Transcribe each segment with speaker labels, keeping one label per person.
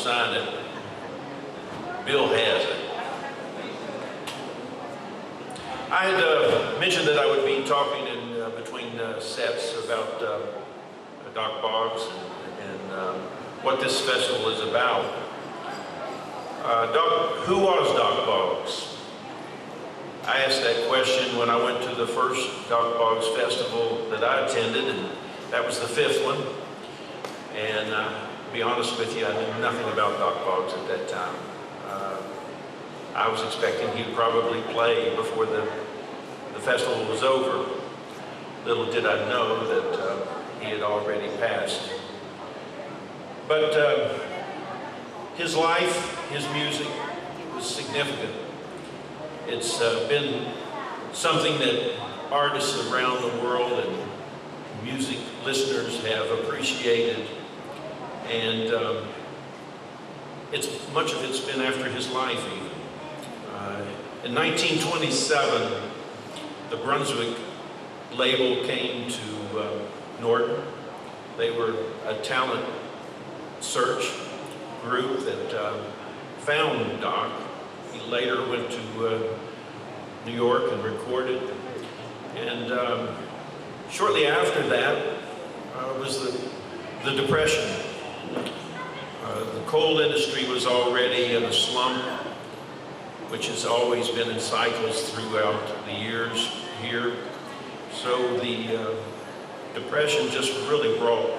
Speaker 1: sign it. Bill has it. I had mentioned that I would be talking in between sets about Doc Boggs and what this festival is about. Who was Doc Boggs? I asked that question when I went to the first Doc Boggs festival that I attended, and that was the 5th one. And to be honest with you, I knew nothing about Doc Boggs at that time. I was expecting he'd probably play before the festival was over. Little did I know that he had already passed. But his life, his music was significant. It's been something that artists around the world and music listeners have appreciated, and much of it's been after his life even. In 1927, the Brunswick label came to Norton. They were a talent search group that found Doc. He later went to New York and recorded. And shortly after that was the Depression. The coal industry was already in a slump, which has always been in cycles throughout the years here. So the Depression just really brought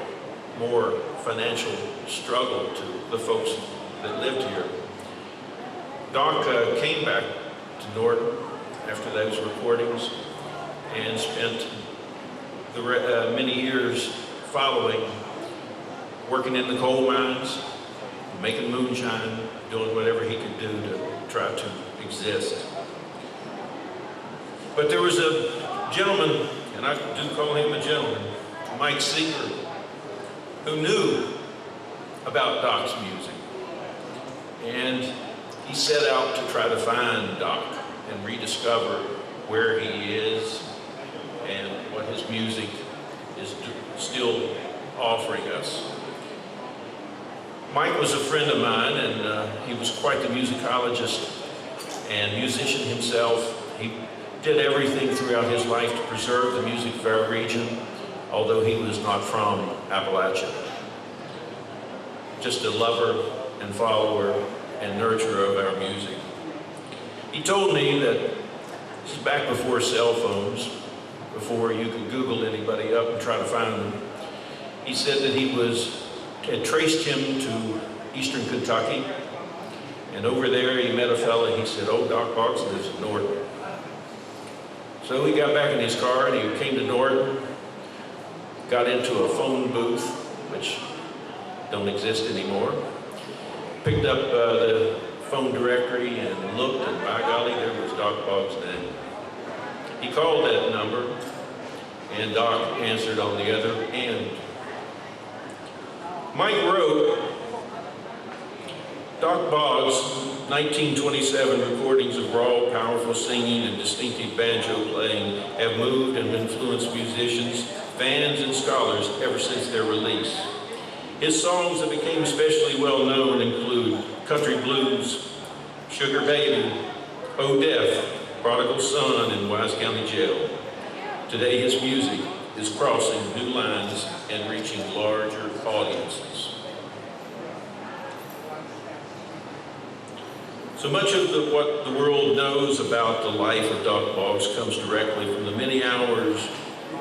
Speaker 1: more financial struggle to the folks that lived here. Doc came back to Norton after those recordings and spent the many years following working in the coal mines, making moonshine, doing whatever he could do to try to exist. But there was a gentleman, and I do call him a gentleman, Mike Seeger, who knew about Doc's music. And he set out to try to find Doc and rediscover where he is and what his music is still offering us. Mike was a friend of mine, and he was quite the musicologist and musician himself. He did everything throughout his life to preserve the music of our region, although he was not from Appalachia. Just a lover and follower and nurturer of our music. He told me that this is back before cell phones, before you could Google anybody up and try to find them. He said that he had traced him to eastern Kentucky, and over there he met a fella. He said, "Oh, Doc Boggs lives in Norton." So he got back in his car and he came to Norton, got into a phone booth, which don't exist anymore, picked up the phone directory and looked, and by golly, there was Doc Boggs' name. He called that number, and Doc answered on the other end. Mike wrote, Doc Boggs' 1927 recordings of raw, powerful singing and distinctive banjo playing have moved and influenced musicians, fans, and scholars ever since their release. His songs that became especially well known include Country Blues, Sugar Baby, Oh Death, Prodigal Son, and Wise County Jail. Today his music is crossing new lines and reaching larger audiences. So much of what the world knows about the life of Doc Boggs comes directly from the many hours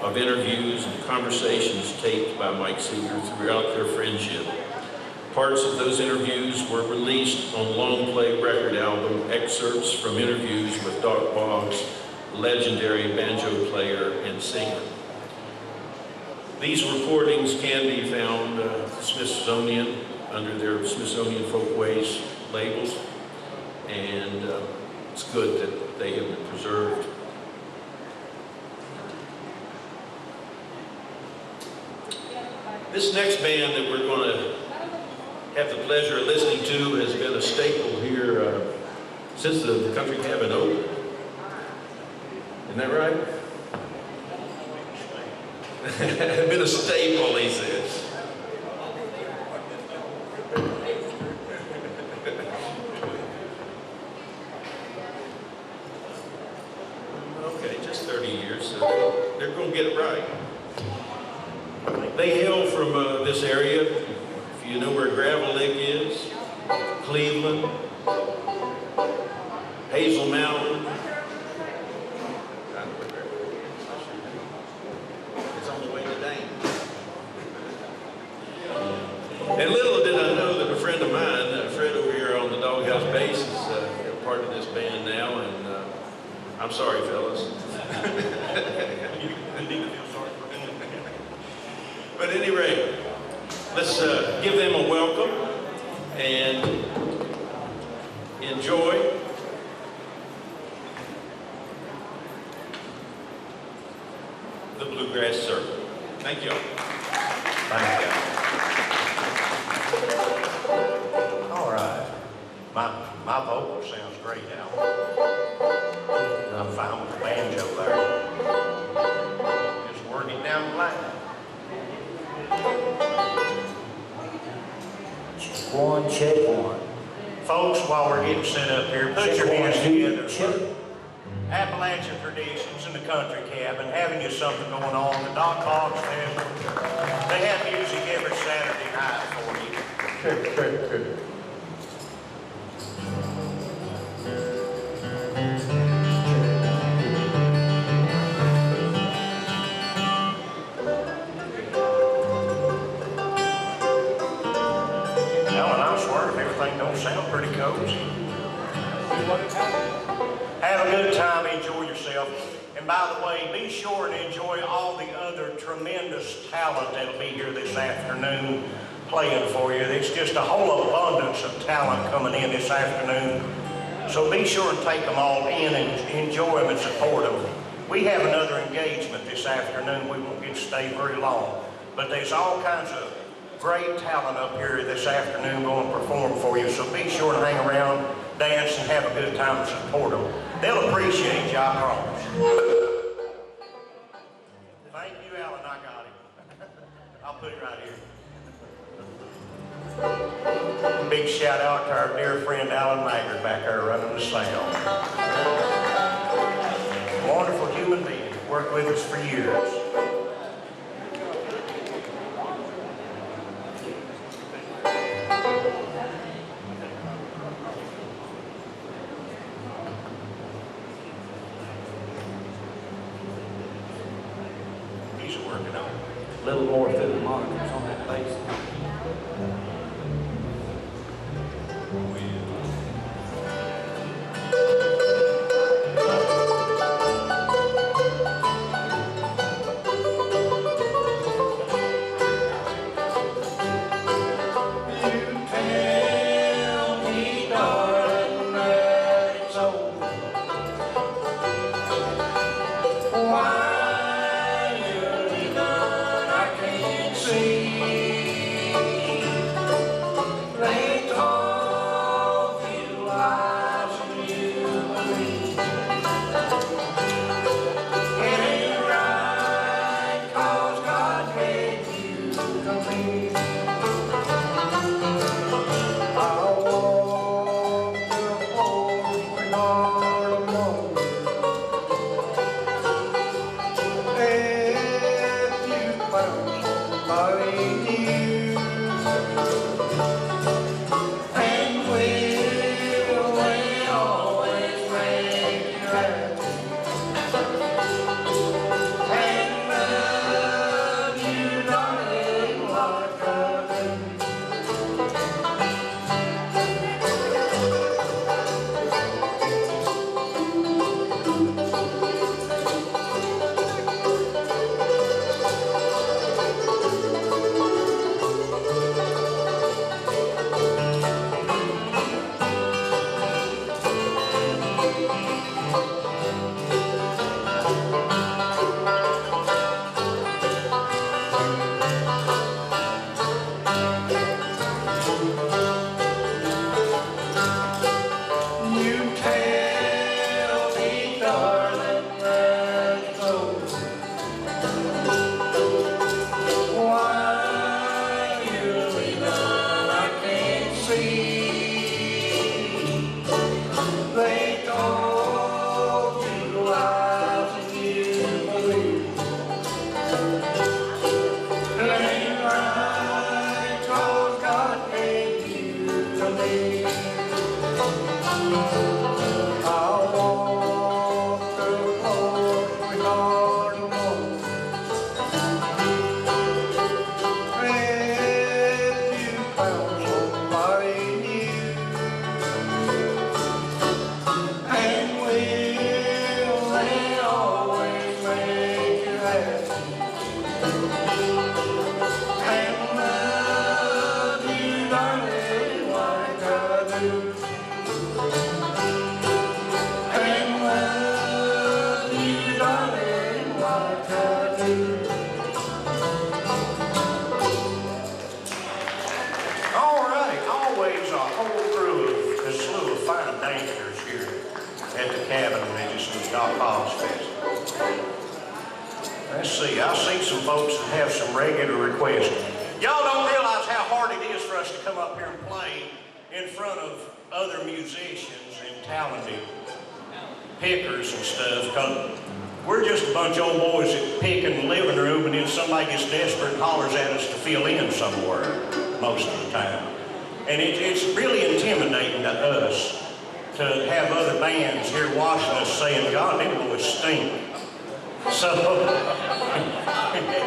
Speaker 1: of interviews and conversations taped by Mike Seeger throughout their friendship. Parts of those interviews were released on long play record album excerpts from interviews with Doc Boggs, legendary banjo player and singer. These recordings can be found at the Smithsonian under their Smithsonian Folkways labels, and it's good that they have been preserved. This next band that we're going to have the pleasure of listening to has been a staple here since the country cabin opened. Isn't that right? It's been a staple, he says. this area, if you know where Gravel Lake is, Cleveland, Hazel Mountain. It's on the way to Dane. And little did I know that a friend of mine, Fred over here on the Doghouse Bass, is part of this band now, and I'm sorry, fellas. You need to feel sorry for me. But at any rate, let's give them a welcome and enjoy. The Bluegrass Circle. Thank you.
Speaker 2: Thank you. All right. My vocal sounds great now. I'm fine with the banjo there. Just working down the line.
Speaker 3: Check one, check one.
Speaker 2: Folks, while we're getting set up here, put your hands together for Appalachian traditions in the country cabin, having you something going on. The Boggs Festival. They have music every Saturday night for you. Don't sound pretty cozy. Have a good time, enjoy yourself. And by the way, be sure and enjoy all the other tremendous talent that'll be here this afternoon playing for you. There's just a whole abundance of talent coming in this afternoon. So be sure and take them all in and enjoy them and support them. We have another engagement this afternoon. We won't get to stay very long. But there's all kinds of great talent up here this afternoon going to perform for you, so be sure to hang around, dance, and have a good time and support them. They'll appreciate you, I promise. Thank you, Alan, I got it. I'll put it right here. Big shout out to our dear friend Alan Maggard back there running the sound. Wonderful human being, worked with us for years.
Speaker 3: A little more through the monitors on that bass.
Speaker 4: Like
Speaker 2: at the cabin with us and got Boggs Festival. Let's see, I see some folks that have some regular requests. Y'all don't realize how hard it is for us to come up here and play in front of other musicians and talented pickers and stuff, because we're just a bunch of old boys that pick in the living room, and then somebody gets desperate and hollers at us to fill in somewhere most of the time. And it's really intimidating to us to have other bands here watching us saying, God, them boys stink. So,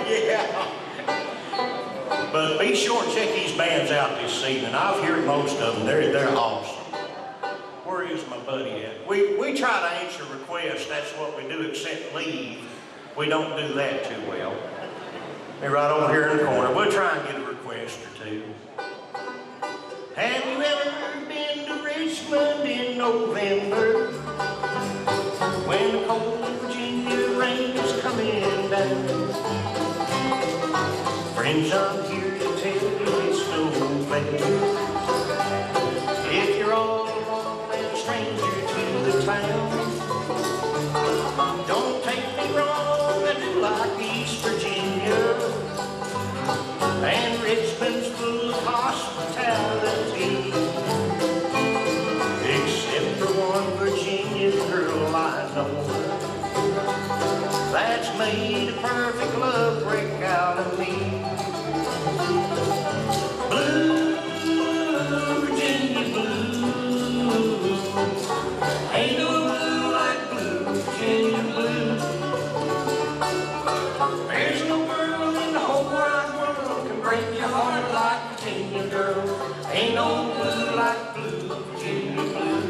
Speaker 2: yeah. But be sure and check these bands out this evening. I've heard most of them. They're awesome. Where is my buddy at? We try to answer requests. That's what we do, except leave. We don't do that too well. They're right over here in the corner. We'll try and get a request or two. Have you ever been to Richmond in November when the cold Virginia rain is coming down? Friends, I'm here to tell you it's no fair. If you're all alone and a stranger to the town, don't take me wrong, I do like East Virginia, and Richmond's full of hospitality, except for one Virginia girl I know that's made a perfect love break out of me. Blue, Virginia blue, ain't no blue like blue, Virginia blue. There's no girl in the whole wide world can break your heart like Virginia girl. Ain't no blue like blue, Virginia blue.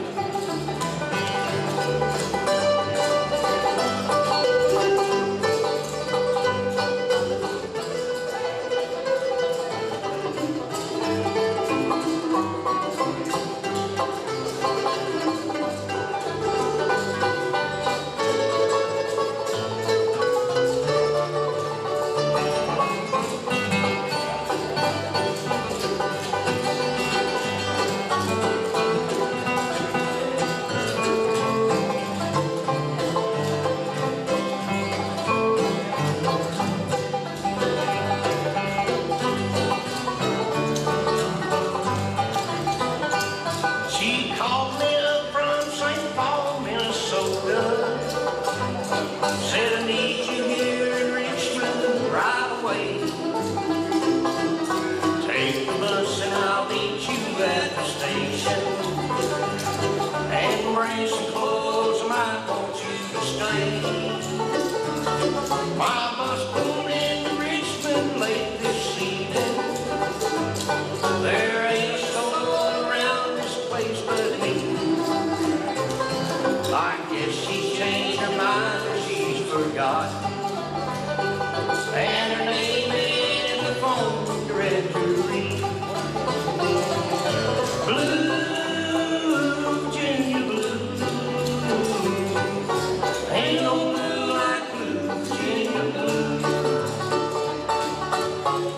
Speaker 2: My bus pulled into Richmond late this evening. There ain't a soul around this place but me. I guess she's changed her mind or she's forgot, and her name ain't in the phone directory. Blue, Virginia blue, ain't no blue like blue, Virginia blue.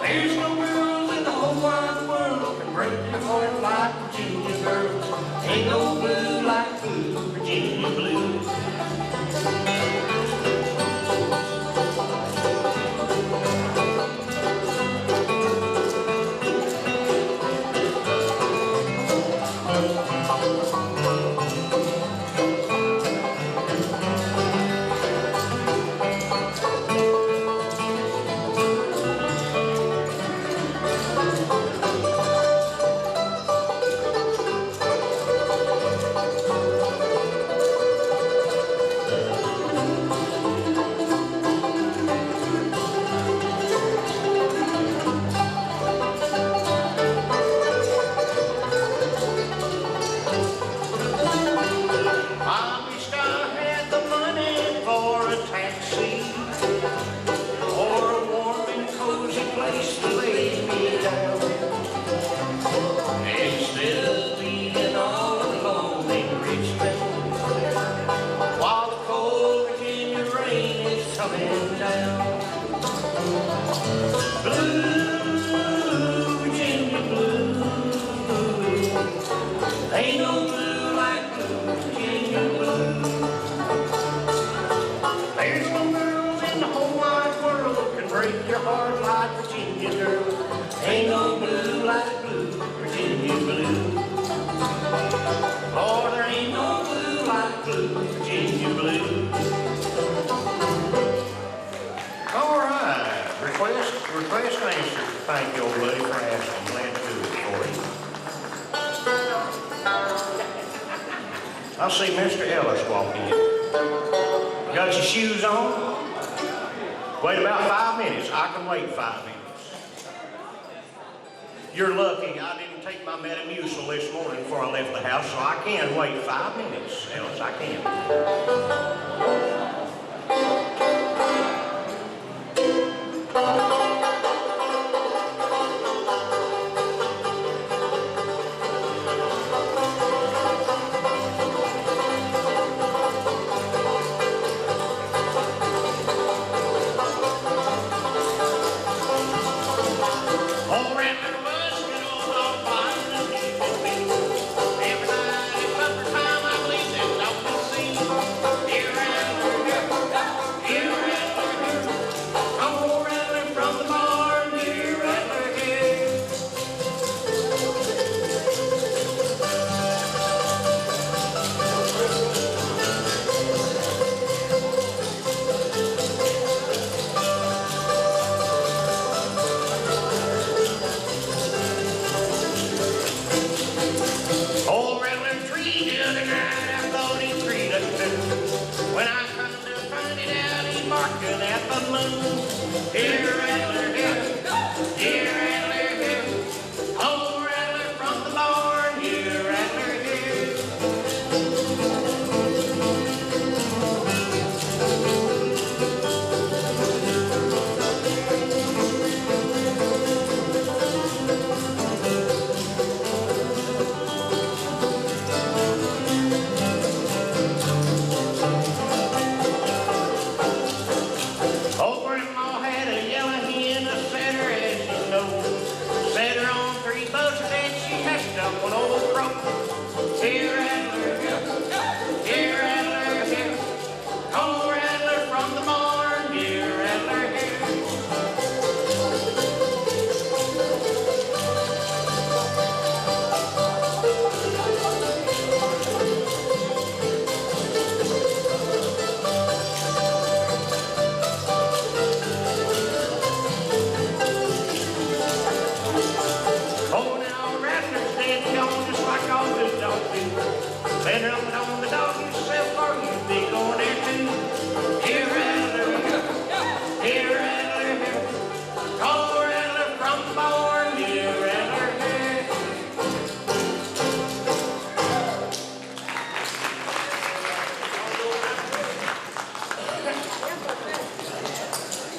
Speaker 2: There's no girl in the whole wide world can break your heart like Virginia girl. Ain't no blue like blue, Virginia blue. thank you, old buddy, for asking. Glad to do it for you. I see Mr. Ellis walk in. Got your shoes on? Wait about 5 minutes. I can wait 5 minutes. You're lucky I didn't take my Metamucil this morning before I left the house, so I can wait 5 minutes, Ellis. I can.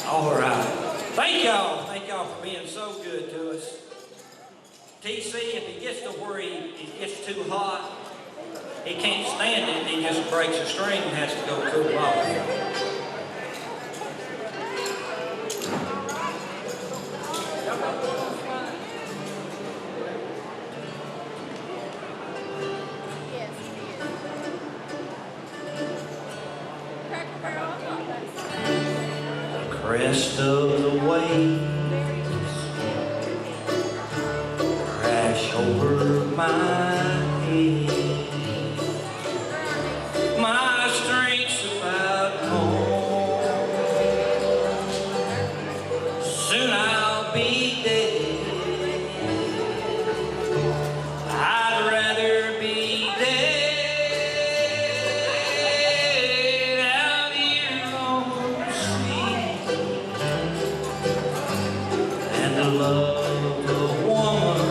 Speaker 4: All right. Thank y'all. Thank y'all for being so good to us. TC, if he gets to where it gets too hot, he can't stand it. He just breaks a string and has to go cool off. Crest of the waves crash over my head. My strength's about gone. Soon I'll be dead. I'd rather be dead out here on the sea than to love a woman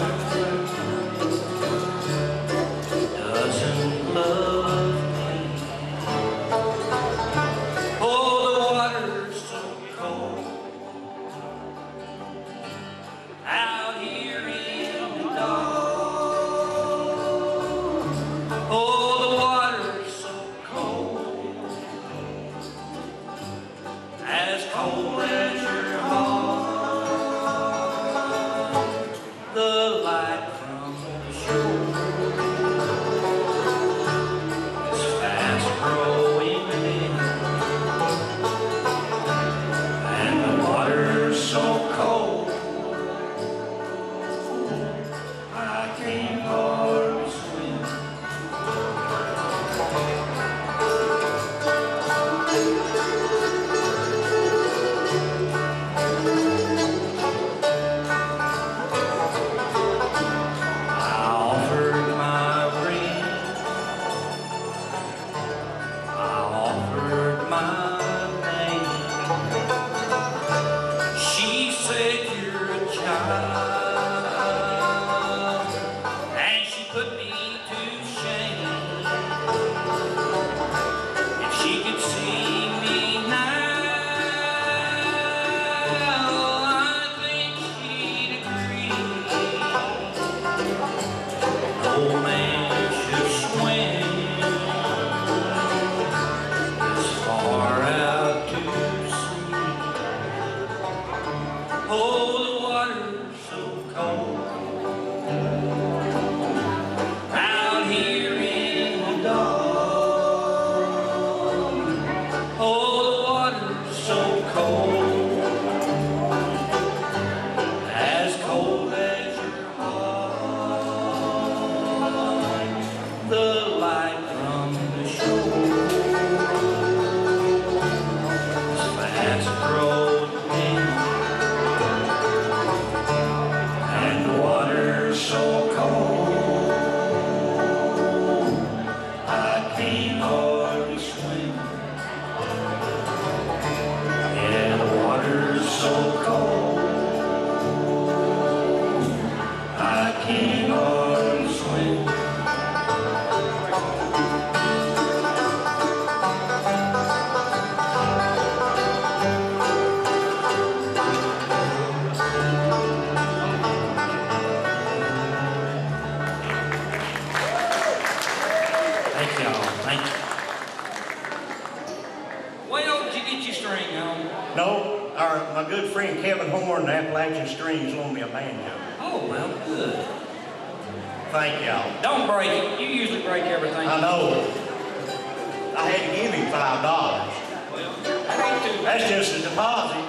Speaker 4: cold. Out here in the dark, oh, the water's so cold, as cold as your heart. The light from the shore is fast growing dim, and the water's so cold, I can't hardly swim. Yeah, the water's so cold, I can't hardly swim. Thank y'all. Thank you. Well, did you get your string on?
Speaker 2: No, my good friend Kevin Horn, the Appalachian Strings, loaned me a banjo.
Speaker 4: Oh, well, good.
Speaker 2: Thank y'all.
Speaker 4: Don't break it. You usually break everything.
Speaker 2: I know. I had to give him $5.
Speaker 4: Well, that ain't too bad.
Speaker 2: That's just a deposit.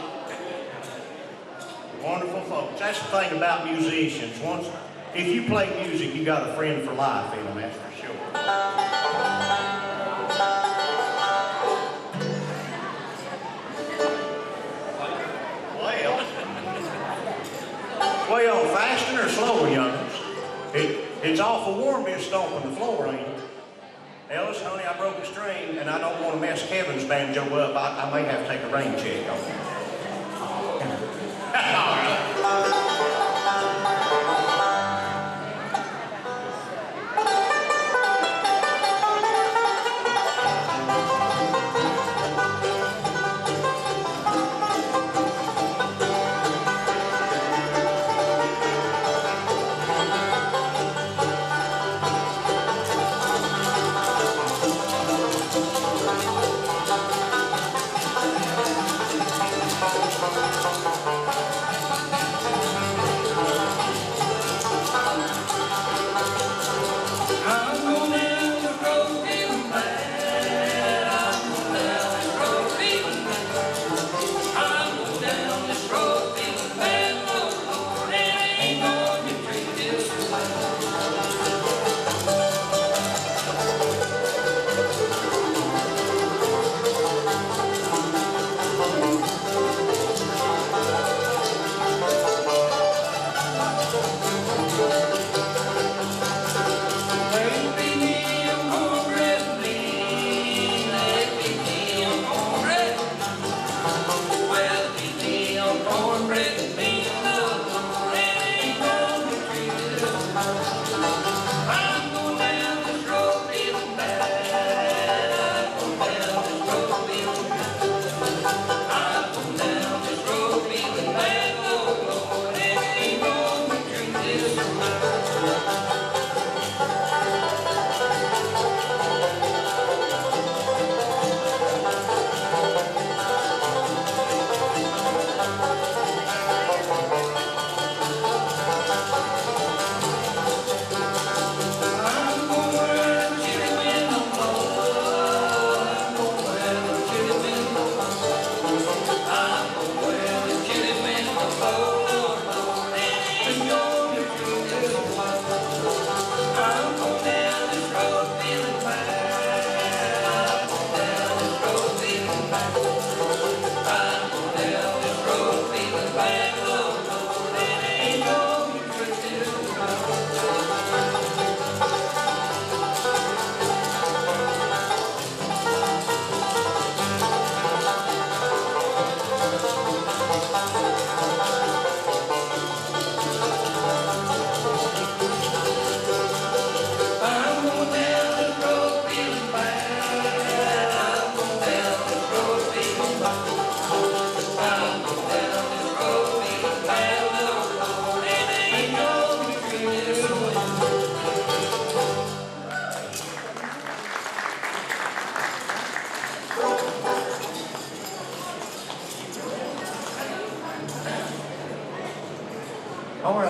Speaker 2: Wonderful folks. That's the thing about musicians. Once, if you play music, you got a friend for life in them, that's for sure. Well, faster or slower, youngers? It's awful warm being stomping the floor, ain't it? Ellis, honey, I broke a string, and I don't want to mess Kevin's banjo up. I may have to take a rain check on it. All right.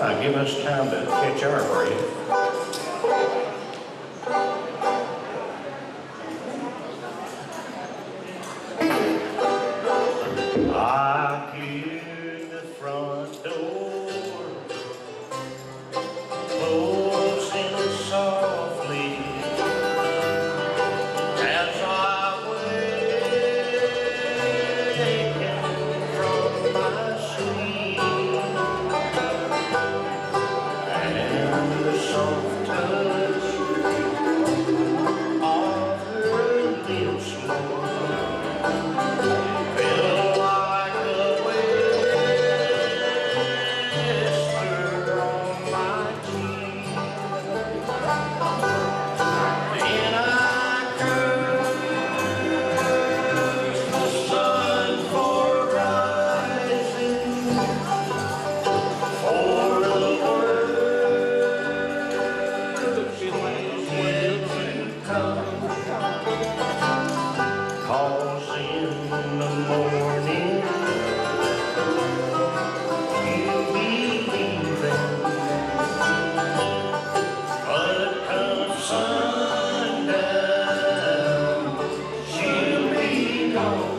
Speaker 2: right, give us time to catch our breath. I hear the front door closing softly as I waken from my sleep, and the soft touch of her lips, Lord, feel like a whisper on my cheek. Then I curse the sun for rising, for the worst is yet to come. 'Cause in the morning you'll be leaving, but come sundown she'll be gone.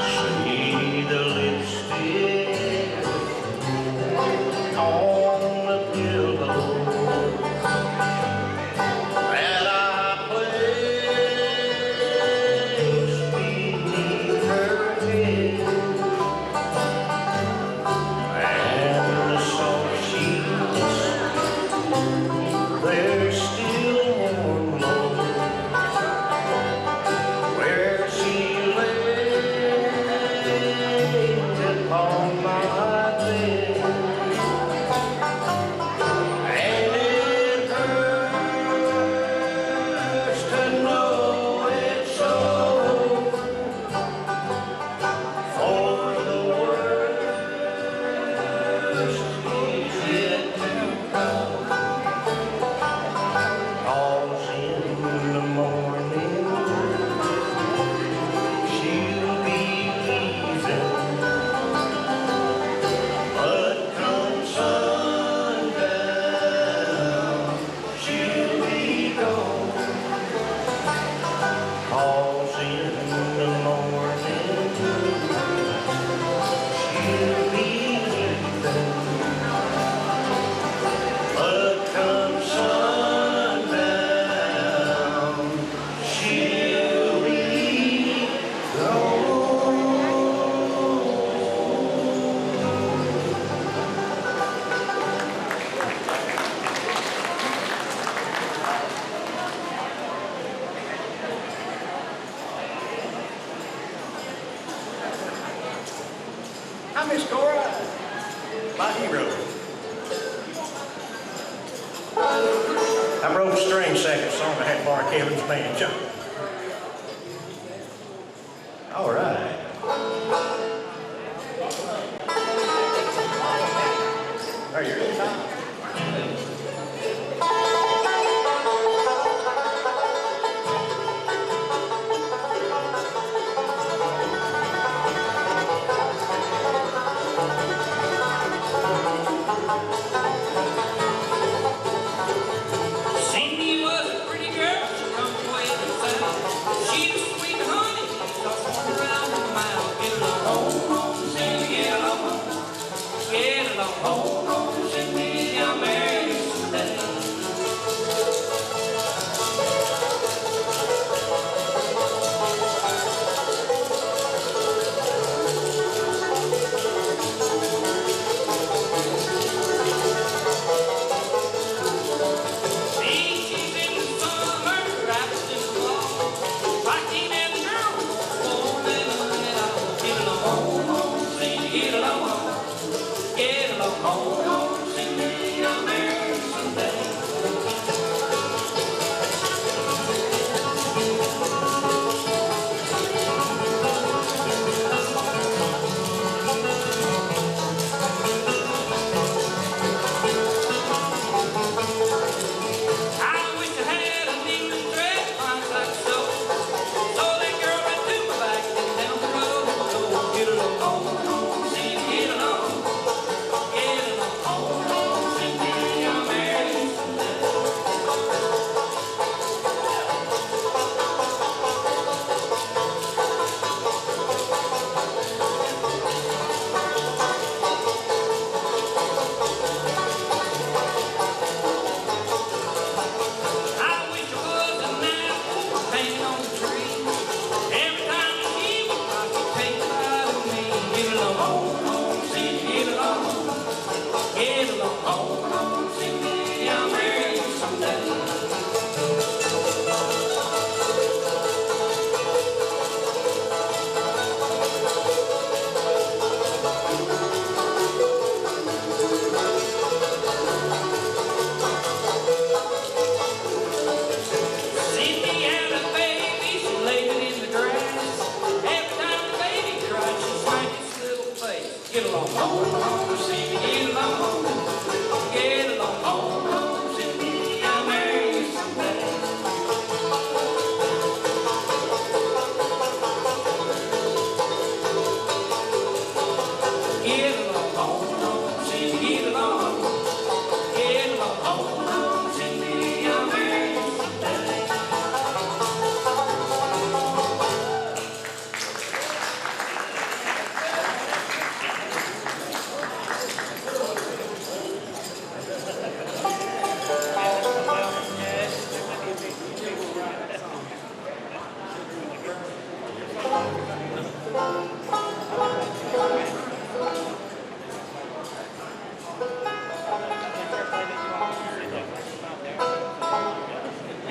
Speaker 2: See the lipstick on the pillow that I placed beneath her head, and the soft sheets, they're still warm, Lord, where she lay upon my bed. And it hurts to know it's so, for the worst is yet to come. 'Cause in the morning she'll be leaving, but come sundown she'll be gone. 'Cause in the morning she'll be leaving, but come sundown she'll be gone. Hi, Miss Cora, my hero. I wrote a string second song I had to borrow Kevin's banjo. All right. Are you ready, Tom?
Speaker 4: Cindy was a pretty girl, she come way to south. She was sweet honey, so I around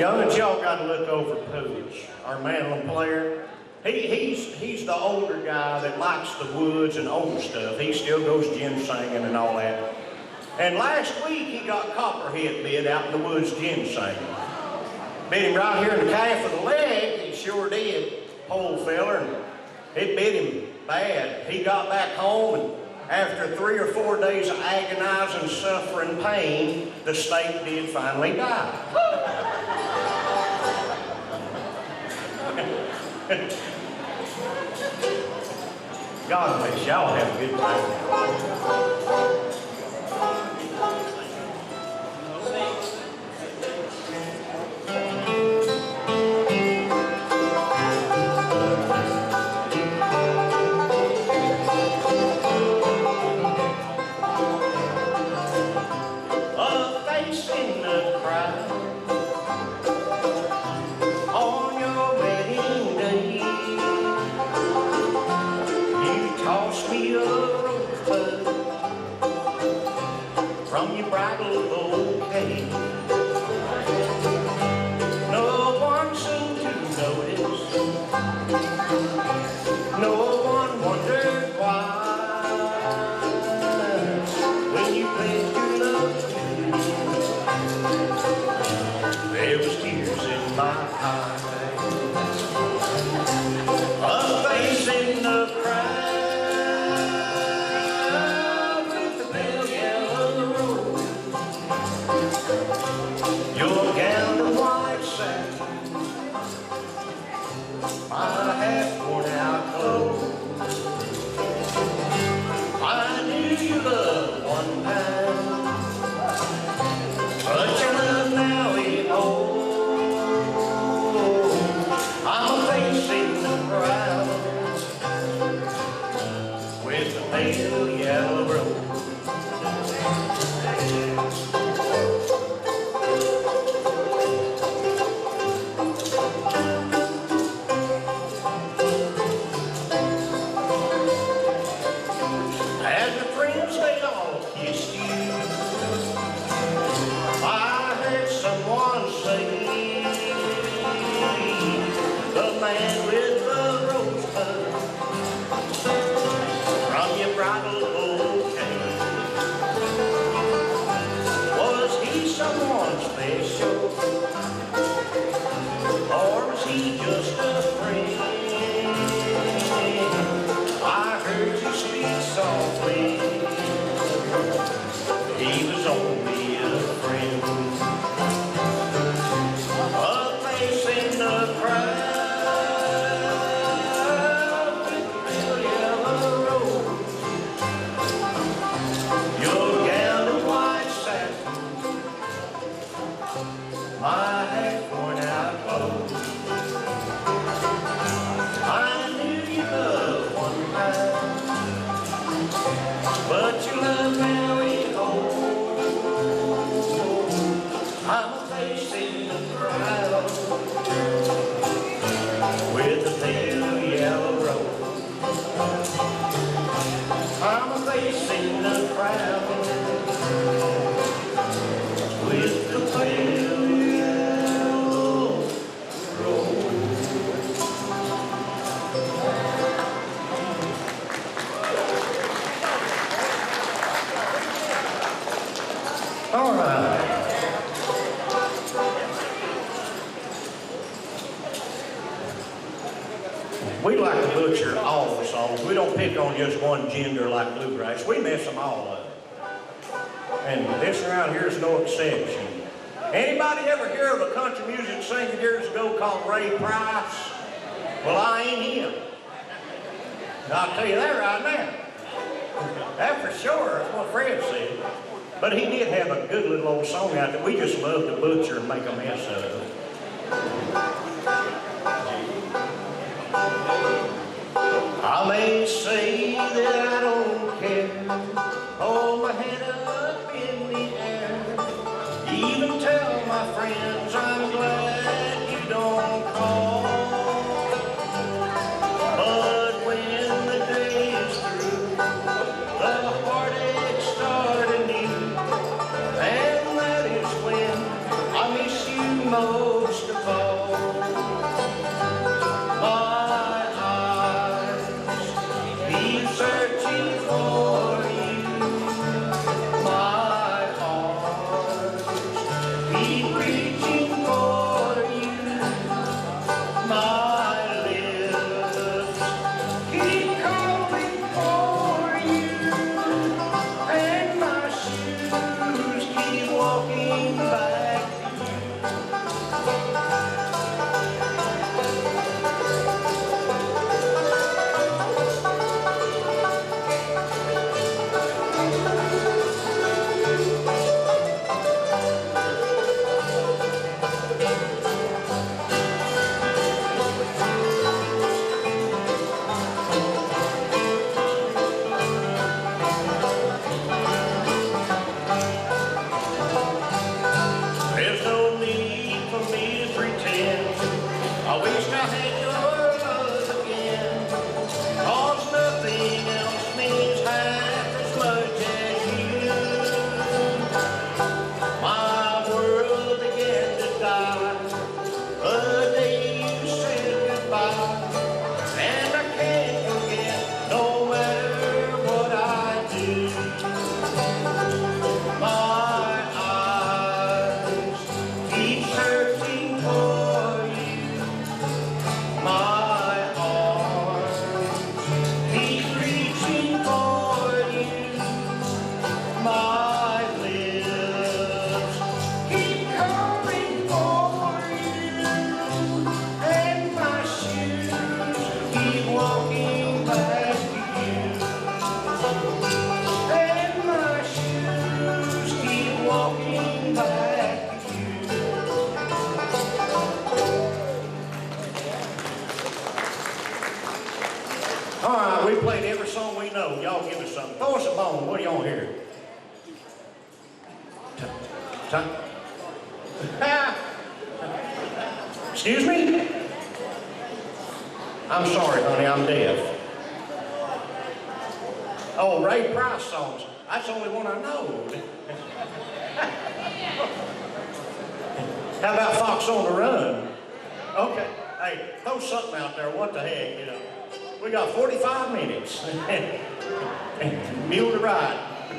Speaker 2: Youngins, y'all got to look over Pooch, our mandolin player. He's the older guy that likes the woods and old stuff. He still goes ginsenging and all that. And last week he got copperhead bit out in the woods ginsenging. Bit him right here in the calf of the leg. He sure did, poor feller. And it bit him bad. He got back home, and after 3 or 4 days of agonizing, suffering pain, the snake did finally die. God bless y'all. Have a good time. From your bridal bouquet, no one seemed to notice, no one wondered why. When you pledged your love to me, there was tears in my eyes, a face in the crowd. My half-worn out clothes. I knew you loved one time, but your love now is old. I'm a face in the crowd with the pale yellow rose. All right. We like to butcher all the songs. We don't pick on just one gender like Bluegrass. We mess them all up. And this around here is no exception. Anybody ever hear of a country music singer years ago called Ray Price? Well, I ain't him. I'll tell you that right now. That for sure, that's what Fred said. But he did have a good little old song out that we just love to butcher and make a mess of. I may say that I don't care, hold my head up in the air, even tell my friends I'm glad you don't call. But when the day is through, the heartache starts anew, and that is when I miss you most right, we played every song we know. Y'all give us something. Throw us a bone. What do y'all hear? Excuse me? I'm sorry, honey, I'm deaf. Oh, Ray Price songs. That's the only one I know. How about Fox on the Run? Okay. Hey, throw something out there. What the heck, you know? We got 45 minutes. Mule to ride.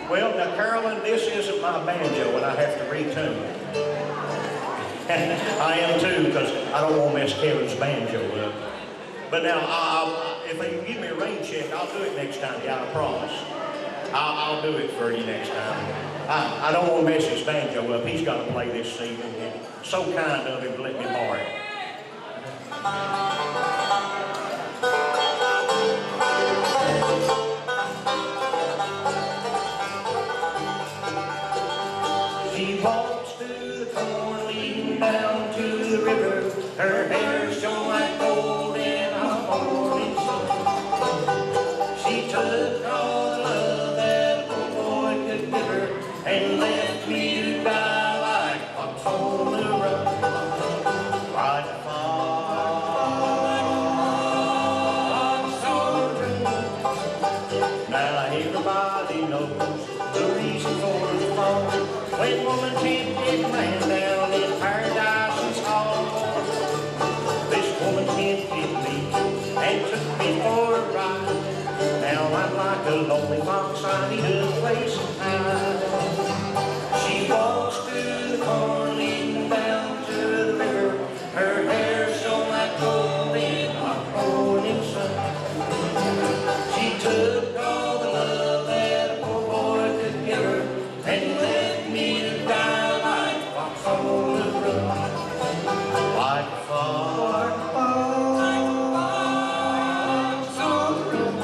Speaker 2: Well, now, Carolyn, this isn't my banjo, and I have to retune. I am too, because I don't want to mess Kevin's banjo up. But now, if you give me a rain check, I'll do it next time, yeah, I promise. I'll do it for you next time. I don't want to mess his banjo up. He's got to play this season. And so kind of him to let me borrow it. She walks through the corn, leading down to the river. Her hair shone like gold in a morning sun. She took all the love that a poor boy could give her and left me to die like fox on the run. Like fox on the run. Now everybody knows the reason for the fall. When woman tempted man down in paradise's hall. This woman tempted me and took me for a ride. Now I'm like a lonely fox, I need a place to hide. She walks through the corn, leading down to the river. Her hair shone like gold in a morning sun. She took all the love that a poor boy could give her and left me to die like a fox on the run. Like a fox on the run.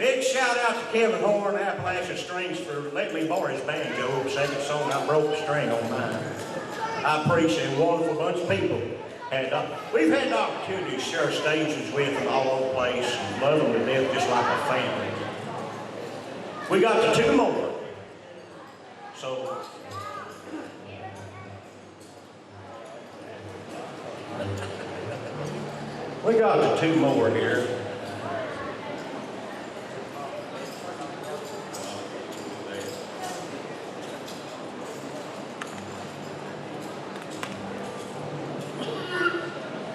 Speaker 2: Big shout out to Kevin Horn, Appalachian Strings, for letting me borrow his banjo. Second song, I broke the string on mine. I appreciate it. A wonderful bunch of people. We've had the opportunity to share stages with them all over the place and love them to death just like a family. We got the two more. So, we got the two more here.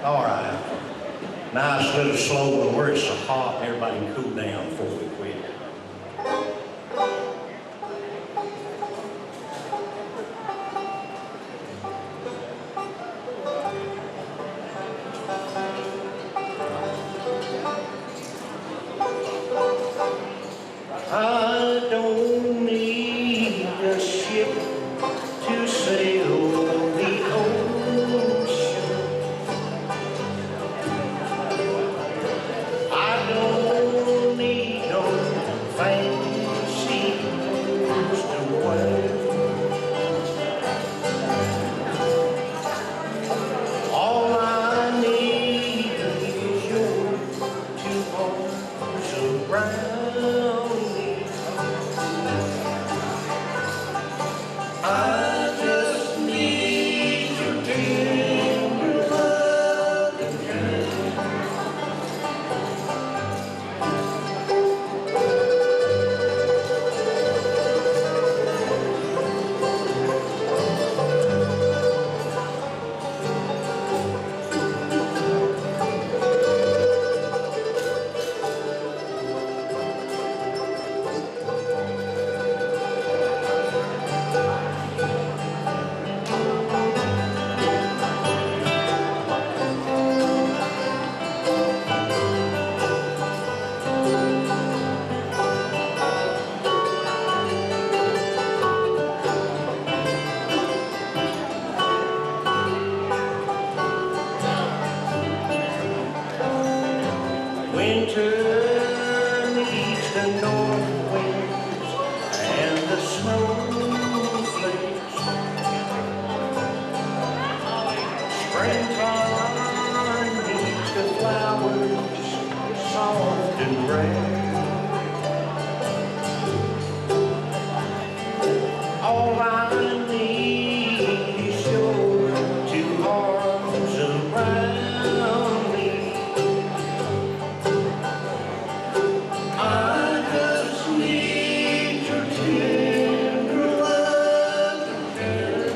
Speaker 2: All right. Nice little slow one where it's so hot and everybody can cool down before we quit. I don't need a ship to sail the ocean. I don't need no fancy clothes to wear. All I need is your two arms around me. I just need your tender love and care. Winter meets the north winds and the snowflakes. Springtime meets the flowers, soft and rare. All I need is your two arms around me. I just need your tender love and care.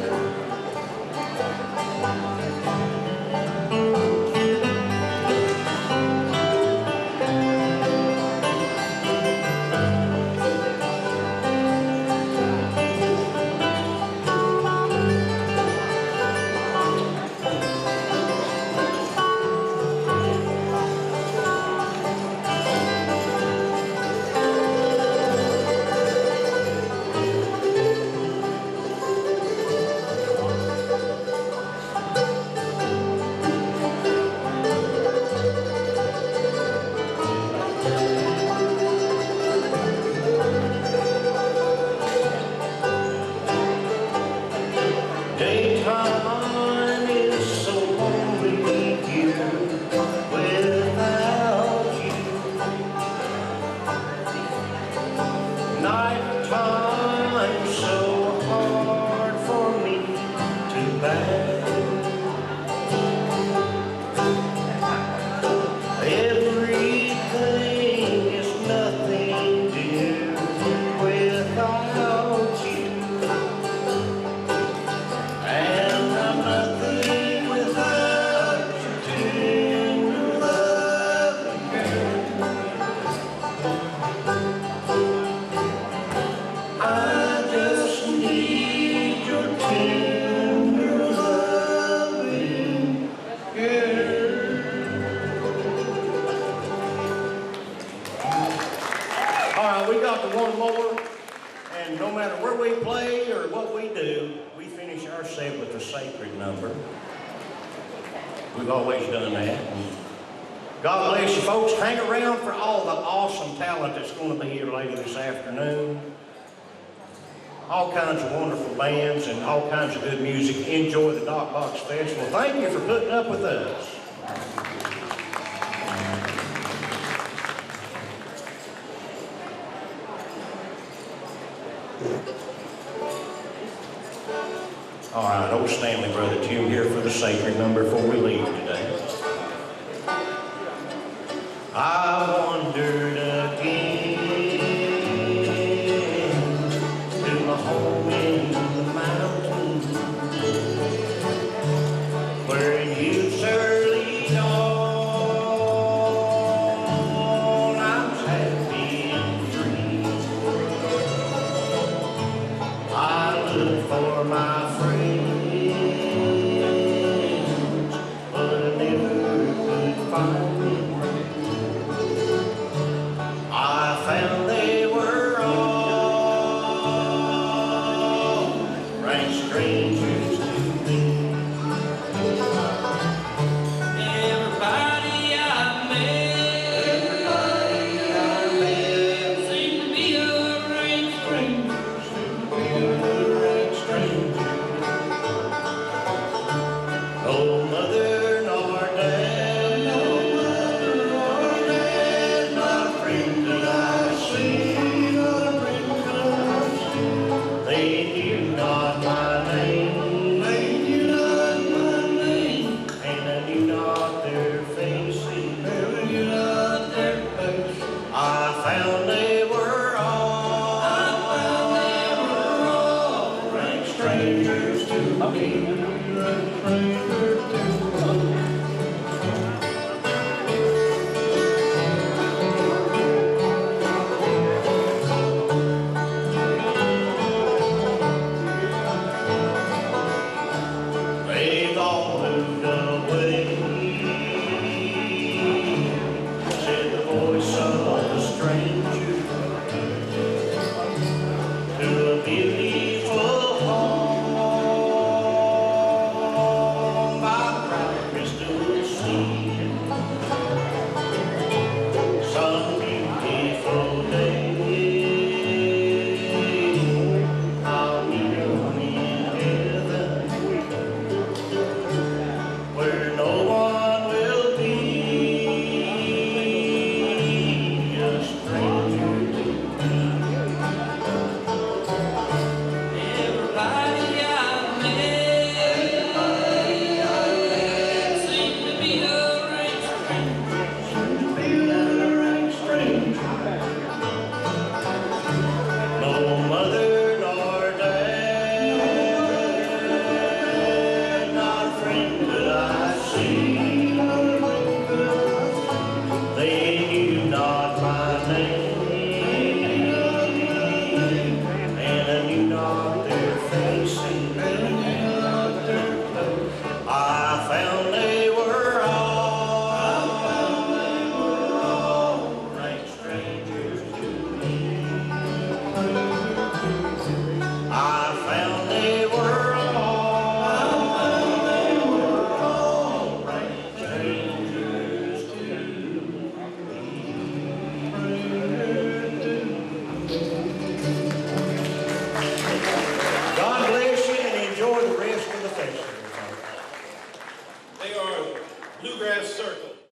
Speaker 2: Daytime is so lonely here without you. Nighttime so hard for me to bear. Everything is nothing, dear, without you. And I'm nothing without your tender love and care. I just need your tender love and care. All right, we got the one more. And no matter where we play or what we do, we finish our set with a sacred number. We've always done that. God bless you folks. Hang around for all the awesome talent that's going to be here later this afternoon. All kinds of wonderful bands and all kinds of good music. Enjoy the Dock Box Festival. Thank you for putting up with us. All right, old Stanley Brother Tim here for the sacred number before we leave today. I wandered again to my home in the mountains, where in youth's early dawn I was happy and free. I looked for my friend